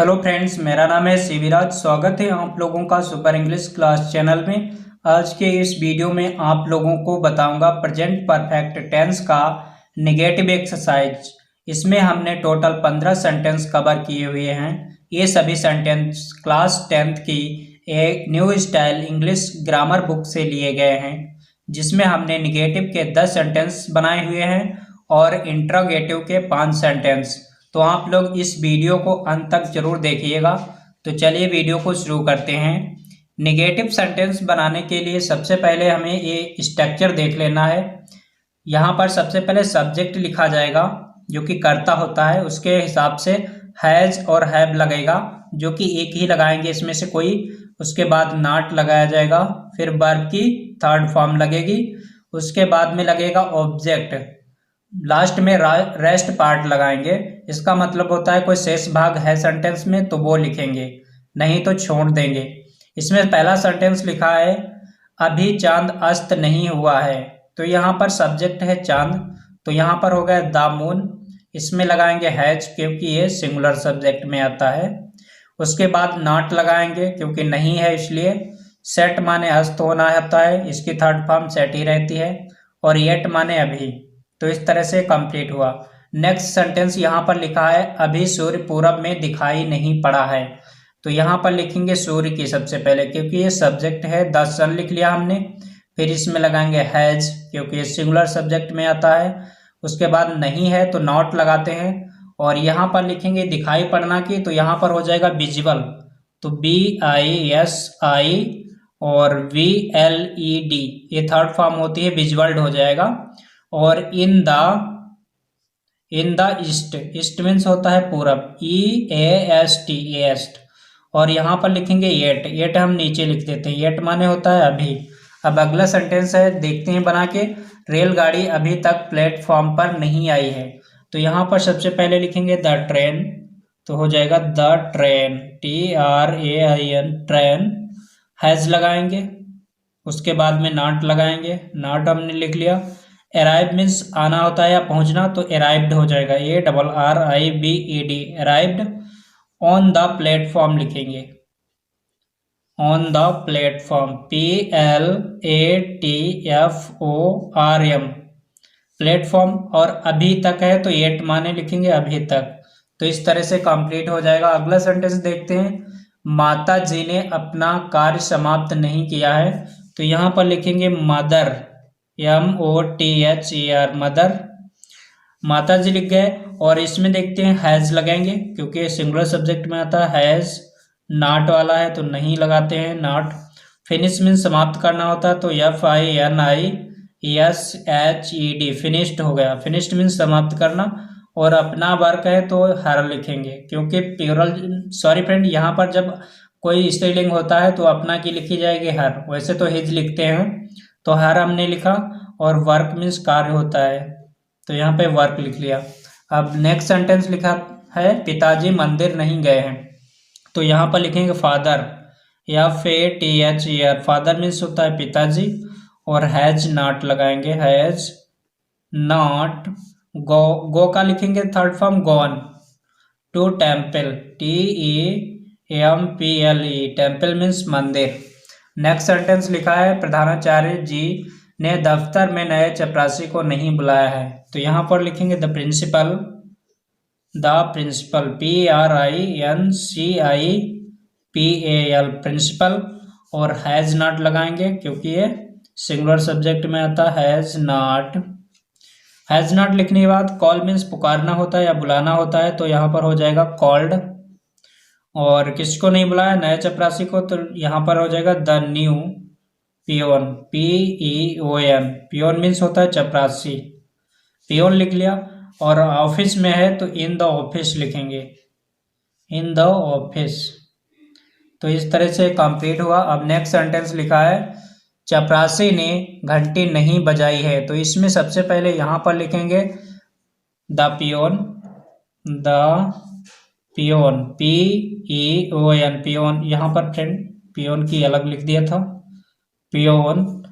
Hello friends, मेरा नाम है शिविराज। स्वागत है आप लोगों का सुपर इंग्लिश क्लास चैनल में। आज के इस वीडियो में आप लोगों को बताऊंगा प्रेजेंट परफेक्ट टेंस का नेगेटिव एक्सरसाइज। इसमें हमने टोटल 15 सेंटेंस कवर किए हुए हैं। ये सभी सेंटेंस क्लास 10th की एक new style English grammar book से लिए गए हैं, जिसमें हमने निगेटिव के 10 सेंटेंस बनाए हुए हैं और इंट्रोगेटिव के 5 सेंटेंस। तो आप लोग इस वीडियो को अंत तक जरूर देखिएगा। तो चलिए वीडियो को शुरू करते हैं। नेगेटिव सेंटेंस बनाने के लिए सबसे पहले हमें ये स्ट्रक्चर देख लेना है। यहाँ पर सबसे पहले सब्जेक्ट लिखा जाएगा जो कि कर्ता होता है, उसके हिसाब से हैज और हैव लगेगा, जो कि एक ही लगाएंगे इसमें से कोई। उसके बाद नॉट लगाया जाएगा, फिर वर्ब की थर्ड फॉर्म लगेगी, उसके बाद में लगेगा ऑब्जेक्ट, लास्ट में रेस्ट पार्ट लगाएंगे। इसका मतलब होता है कोई शेष भाग है सेंटेंस में तो वो लिखेंगे, नहीं तो छोड़ देंगे। इसमें पहला सेंटेंस लिखा है अभी चांद अस्त नहीं हुआ है, तो यहाँ पर सब्जेक्ट है चांद, तो यहाँ पर हो गया द मून। इसमें लगाएंगे हैज क्योंकि ये सिंगुलर सब्जेक्ट में आता है। उसके बाद नॉट लगाएंगे क्योंकि नहीं है इसलिए। सेट माने अस्त होना होता है, इसकी थर्ड फॉर्म सेट ही रहती है। और येट माने अभी। तो इस तरह से कंप्लीट हुआ। नेक्स्ट सेंटेंस यहाँ पर लिखा है अभी सूर्य पूरब में दिखाई नहीं पड़ा है, तो यहाँ पर लिखेंगे सूर्य की सबसे पहले, क्योंकि ये सब्जेक्ट है। द सन लिख लिया हमने। फिर इसमें लगाएंगे हैज क्योंकि ये सिंगुलर सब्जेक्ट में आता है। उसके बाद नहीं है तो नॉट लगाते हैं। और यहाँ पर लिखेंगे दिखाई पड़ना की, तो यहाँ पर हो जाएगा विजिबल, तो BISI और VLED, ये थर्ड फॉर्म होती है, विजुअल्ड हो जाएगा। और in the east, east means होता है पूरब, EAST, ईस्ट। और यहाँ पर लिखेंगे येट, येट हम नीचे लिख देते हैं, येट माने होता है अभी। अब अगला सेंटेंस है, देखते हैं बना के। रेलगाड़ी अभी तक प्लेटफॉर्म पर नहीं आई है, तो यहाँ पर सबसे पहले लिखेंगे द ट्रेन, तो हो जाएगा the train, TRAIN, train. Has लगाएंगे, उसके बाद में नॉट लगाएंगे, नॉट हमने लिख लिया। अराइव मीन्स आना होता है या पहुंचना, तो अराइव्ड हो जाएगा, ARRIVED, arrived. On the platform लिखेंगे, on the platform, PLATFORM, platform. और अभी तक है तो येट माने लिखेंगे अभी तक। तो इस तरह से कंप्लीट हो जाएगा। अगला सेंटेंस देखते हैं। माता जी ने अपना कार्य समाप्त नहीं किया है, तो यहाँ पर लिखेंगे मदर, MOTHER, मदर। माता जी लिख गए। और इसमें देखते हैं हैज लगाएंगे क्योंकि सिंगुलर सब्जेक्ट में आता है हैज। नॉट वाला है तो नहीं लगाते हैं, नॉट। फिनिश मीन समाप्त करना होता है, तो FINISHED, फिनिश्ड हो गया, फिनिश्ड मीन समाप्त करना। और अपना वर्क है तो हर लिखेंगे क्योंकि प्लूरल, सॉरी फ्रेंड, यहाँ पर जब कोई स्त्रीलिंग होता है तो अपना की लिखी जाएगी हर, वैसे तो हिज लिखते हैं, तो हर हमने लिखा। और वर्क मीन्स कार्य होता है, तो यहाँ पे वर्क लिख लिया। अब नेक्स्ट सेंटेंस लिखा है पिताजी मंदिर नहीं गए हैं, तो यहाँ पर लिखेंगे फादर, FATHER, फादर मीन्स होता है पिताजी। और हैज नॉट लगाएंगे, हैज नॉट। गो का लिखेंगे third form gone. To temple, TEMPLE, temple means मंदिर। नेक्स्ट सेंटेंस लिखा है प्रधानाचार्य जी ने दफ्तर में नए चपरासी को नहीं बुलाया है, तो यहाँ पर लिखेंगे द प्रिंसिपल, PRINCIPAL, प्रिंसिपल। और हैज नॉट लगाएंगे क्योंकि ये सिंगुलर सब्जेक्ट में आता है, हैज नॉट। हैज नॉट लिखने के बाद कॉल मीन्स पुकारना होता है या बुलाना होता है, तो यहाँ पर हो जाएगा कॉल्ड। और किसको नहीं बुलाया, नए चपरासी को, तो यहाँ पर हो जाएगा the new peon, PEON, peon means होता है चपरासी, पियोन लिख लिया। और ऑफिस में है तो इन द ऑफिस लिखेंगे, इन द ऑफिस। तो इस तरह से कंप्लीट हुआ। अब नेक्स्ट सेंटेंस लिखा है चपरासी ने घंटी नहीं बजाई है, तो इसमें सबसे पहले यहाँ पर लिखेंगे the peon, the peon, PEON, peon. यहाँ पर फ्रेंड पियोन की अलग लिख दिया था, पियोन।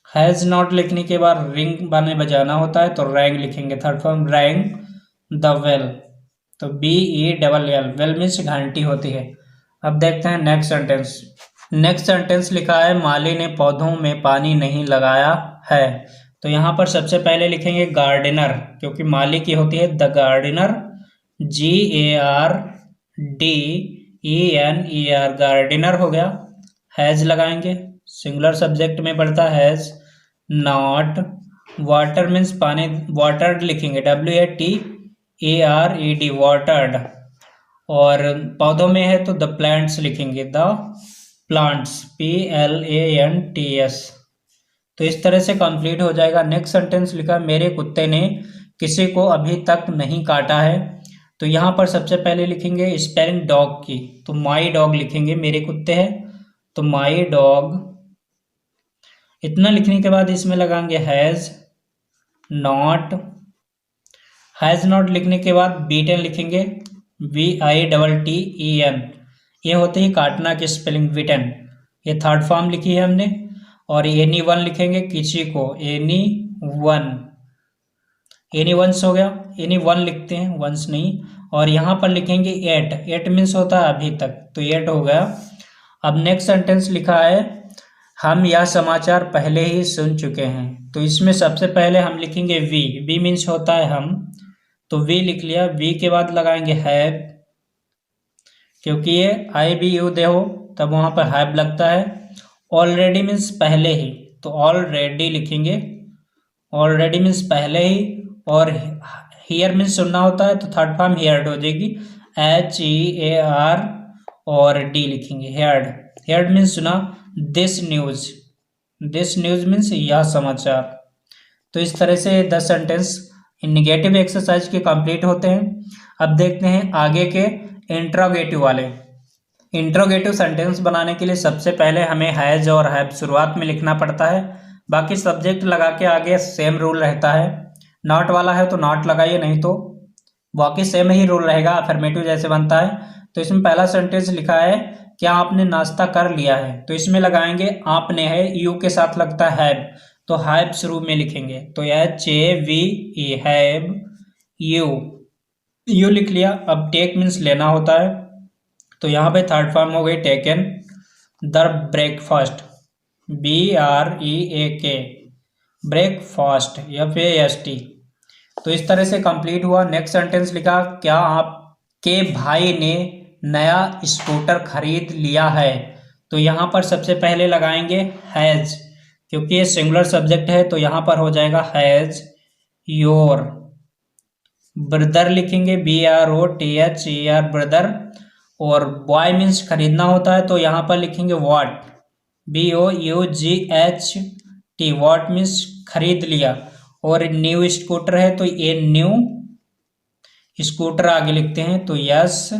हैज नॉट लिखने के बाद रिंग बने बजाना होता है, तो रैंग लिखेंगे third form, wrong the well, तो BELL, वेल मीन्स घंटी होती है। अब देखते हैं नेक्स्ट सेंटेंस। नेक्स्ट सेंटेंस लिखा है माली ने पौधों में पानी नहीं लगाया है। तो यहाँ पर सबसे पहले लिखेंगे गार्डनर, क्योंकि माली की होती है द गार्डनर, GARDENER, गार्डनर हो गया। हैज लगाएंगे, सिंगुलर सब्जेक्ट में पड़ता है हैज नॉट। वाटर मीन्स पानी, वाटर्ड लिखेंगे WATERED, वाटर्ड। और पौधों में है तो द प्लांट्स लिखेंगे द प्लांट्स, PLANTS। तो इस तरह से कंप्लीट हो जाएगा। नेक्स्ट सेंटेंस लिखा मेरे कुत्ते ने किसी को अभी तक नहीं काटा है। तो यहाँ पर सबसे पहले लिखेंगे स्पेलिंग डॉग की, तो माई डॉग लिखेंगे, मेरे कुत्ते हैं तो माई डॉग। इतना लिखने के बाद इसमें लगाएंगे हैज नॉट। हैज नॉट लिखने के बाद बीटन लिखेंगे VITTEN, ये होते ही काटना की स्पेलिंग विटन, ये थर्ड फॉर्म लिखी है हमने। और anyone लिखेंगे किसी को, anyone हो गया, anyone लिखते हैं, वंस नहीं। और यहाँ पर लिखेंगे एट मीन्स होता है अभी तक, तो एट हो गया। अब नेक्स्ट सेंटेंस लिखा है हम यह समाचार पहले ही सुन चुके हैं। तो इसमें सबसे पहले हम लिखेंगे वी मीन्स होता है हम, तो वी लिख लिया। वी के बाद लगाएंगे हैव, क्योंकि ये IBU दे हो तब वहाँ पर हैव लगता है। ऑलरेडी मीन्स पहले ही, तो ऑलरेडी लिखेंगे, ऑलरेडी मीन्स पहले ही। और हियर मीन्स सुनना होता है तो थर्ड फॉर्म हेयर्ड हो जाएगी, HEAR, और D लिखेंगे हेयर्ड। हेयर्ड मीन्स सुना। दिस न्यूज मीन्स यह समाचार। तो इस तरह से 10 सेंटेंस निगेटिव एक्सरसाइज के कंप्लीट होते हैं। अब देखते हैं आगे के इंट्रोगेटिव वाले। इंट्रोगेटिव सेंटेंस बनाने के लिए सबसे पहले हमें हैज और हैव शुरुआत में लिखना पड़ता है, बाकी सब्जेक्ट लगा के आगे सेम रूल रहता है। नॉट वाला है तो नॉट लगाइए, नहीं तो बाकी सेम ही रूल रहेगा, अफर्मेटिव जैसे बनता है। तो इसमें पहला सेंटेंस लिखा है क्या आपने नाश्ता कर लिया है, तो इसमें लगाएंगे आपने है, यू के साथ लगता है हैव, तो हैव शुरू में लिखेंगे, तो HAVE हैव यू लिख लिया। अब टेक मीन्स लेना होता है, तो यहाँ पे थर्ड फॉर्म हो गई taken. The breakfast, BREAK, breakfast, FAST। तो इस तरह से कंप्लीट हुआ। नेक्स्ट सेंटेंस लिखा क्या आपके भाई ने नया स्कूटर खरीद लिया है, तो यहाँ पर सबसे पहले लगाएंगे हैज, क्योंकि ये सिंगुलर सब्जेक्ट है तो यहाँ पर हो जाएगा हैज योर। ब्रदर लिखेंगे BROTHER, ब्रदर। और बॉय मीन्स खरीदना होता है तो यहाँ पर लिखेंगे वॉट, BOUGHT, वॉट मीन्स खरीद लिया। और न्यू स्कूटर है तो ये न्यू स्कूटर आगे लिखते हैं, तो SCOOTER,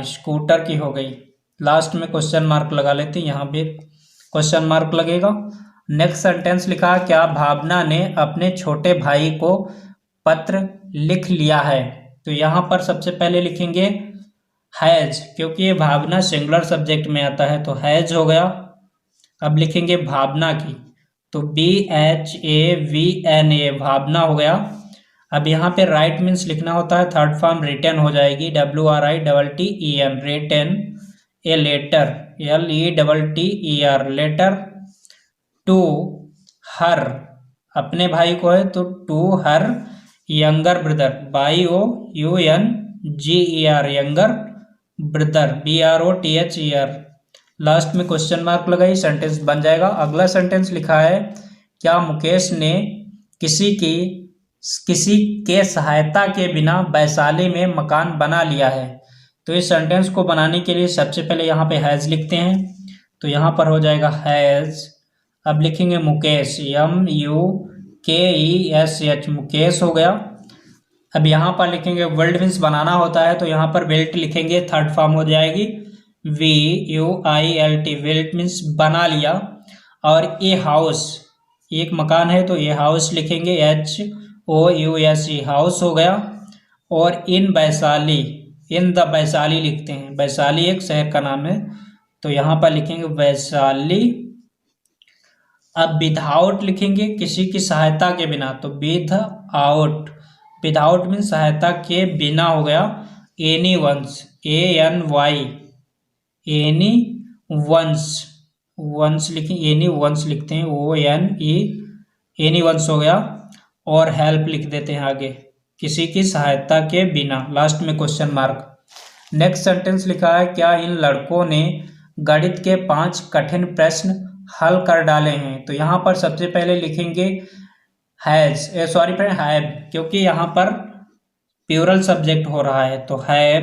स्कूटर की हो गई। लास्ट में क्वेश्चन मार्क लगा लेते हैं, यहाँ पे क्वेश्चन मार्क लगेगा। नेक्स्ट सेंटेंस लिखा क्या भावना ने अपने छोटे भाई को पत्र लिख लिया है, तो यहाँ पर सबसे पहले लिखेंगे हैज, क्योंकि ये भावना सिंगुलर सब्जेक्ट में आता है तो हैज हो गया। अब लिखेंगे भावना की, तो BHAVNA, भावना हो गया। अब यहाँ पे राइट मीन्स लिखना होता है, थर्ड फॉर्म रिटन हो जाएगी, WRITTEN, written. A letter, LETTER, letter. To her, अपने भाई को है तो to her younger brother, BIOUNGER, younger brother, BROTHER। Last में क्वेश्चन मार्क लगाई, सेंटेंस बन जाएगा। अगला सेंटेंस लिखा है क्या मुकेश ने किसी के सहायता के बिना वैशाली में मकान बना लिया है, तो इस सेंटेंस को बनाने के लिए सबसे पहले यहाँ पे हैज लिखते हैं, तो यहाँ पर हो जाएगा हैज। अब लिखेंगे मुकेश, MUKESH, मुकेश हो गया। अब यहाँ पर लिखेंगे वर्ल्ड मीन्स बनाना होता है, तो यहाँ पर विल्ट लिखेंगे, थर्ड फॉर्म हो जाएगी VUILT, विल्ट मीन्स बना लिया। और ए हाउस, एक मकान है तो ये हाउस लिखेंगे, HOUSE, हाउस हो गया। और इन वैशाली, इन द वैशाली लिखते हैं, वैशाली एक शहर का नाम है, तो यहाँ पर लिखेंगे वैशाली अब विदाउट लिखेंगे किसी की सहायता के बिना, तो विदाउट, विदाउट मीन सहायता के बिना हो गया any once, ANY, any once, once लिखें, एनी वंस लिखते हैं, ONE, एनी वंस हो गया। और हेल्प लिख देते हैं आगे, किसी की सहायता के बिना, लास्ट में क्वेश्चन मार्क। नेक्स्ट सेंटेंस लिखा है, क्या इन लड़कों ने गणित के 5 कठिन प्रश्न हल कर डाले हैं। तो यहाँ पर सबसे पहले लिखेंगे हैव, क्योंकि यहाँ पर प्लूरल सब्जेक्ट हो रहा है, तो हैव,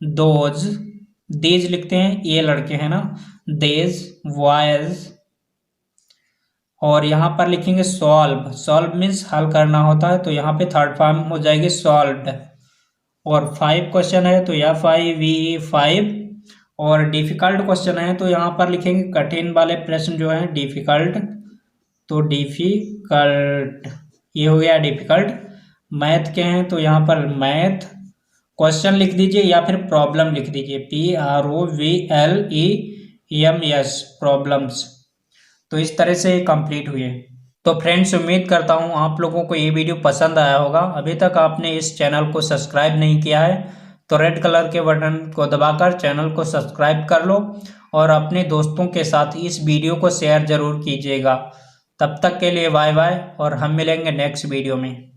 दोज, दीज लिखते हैं, ये लड़के हैं ना, देज, वाइज। और यहाँ पर लिखेंगे सॉल्व, सॉल्व मीन्स हल करना होता है, तो यहाँ पे थर्ड फॉर्म हो जाएगी सॉल्व्ड। और 5 क्वेश्चन है तो FIVE 5। और डिफिकल्ट क्वेश्चन है तो यहाँ पर लिखेंगे कठिन वाले प्रश्न जो हैं डिफिकल्ट, तो डिफिकल्ट, ये हो गया डिफिकल्ट। मैथ के हैं तो यहाँ पर मैथ क्वेश्चन लिख दीजिए या फिर प्रॉब्लम लिख दीजिए, PROBLEMS, प्रॉब्लम्स। तो इस तरह से कंप्लीट हुए। तो फ्रेंड्स उम्मीद करता हूँ आप लोगों को ये वीडियो पसंद आया होगा। अभी तक आपने इस चैनल को सब्सक्राइब नहीं किया है तो रेड कलर के बटन को दबाकर चैनल को सब्सक्राइब कर लो और अपने दोस्तों के साथ इस वीडियो को शेयर जरूर कीजिएगा। तब तक के लिए बाय बाय और हम मिलेंगे नेक्स्ट वीडियो में।